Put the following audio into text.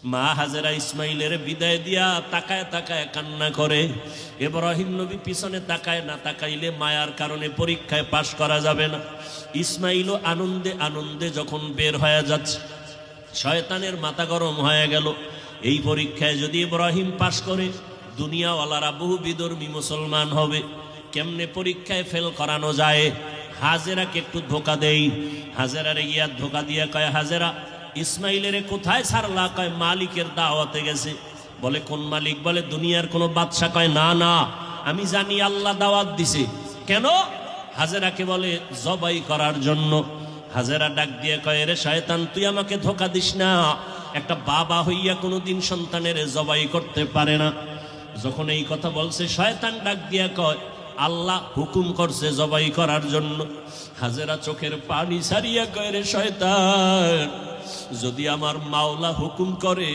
মা হাজেরা ইসমাইলের বিদায় দিয়া তাকায় তাকায় কান্না করে। ইব্রাহিম নবী পিছনে তাকায় না, তাকাইলে মায়ার কারণে পরীক্ষায় পাশ করা যাবে না। ইসমাইলও আনন্দে আনন্দে যখন বের হয়ে যাচ্ছে, শয়তানের মাথা গরম হয়ে গেল। এই পরীক্ষায় যদি ইব্রাহিম পাশ করে, দুনিয়াওয়ালারা বহু বিধর্মী মুসলমান হবে। কেমনে পরীক্ষায় ফেল করানো যায়? হাজেরাকে একটু ধোকা দেই। হাজেরারে গিয়া ধোকা দিয়া কয়, হাজেরা ইসমাইলের কোথায় ছাড়লা? কয় মালিকের দাওয়াতে গেছে। বলে কোন মালিক? বলে দুনিয়ার কোন বাদশা। কয় না না, আমি জানি আল্লাহ দাওয়াত দিছে। কেন? হাজেরাকে বলে জবাই করার জন্য। হাজেরা ডাক দিয়ে কয়, রে শয়তান, তুই আমাকে ধোকা দিস না। একটা বাবা হইয়া কোনোদিন সন্তানের জবাই করতে পারে না। যখন এই কথা বলছে, শয়তান ডাক দিয়া কয়, আল্লাহ হুকুম করছে জবাই করার জন্য। হাজেরা চোখের পানি ছাড়িয়া কয়, রে শয়তান, যদি আমার মাওলা হুকুম করে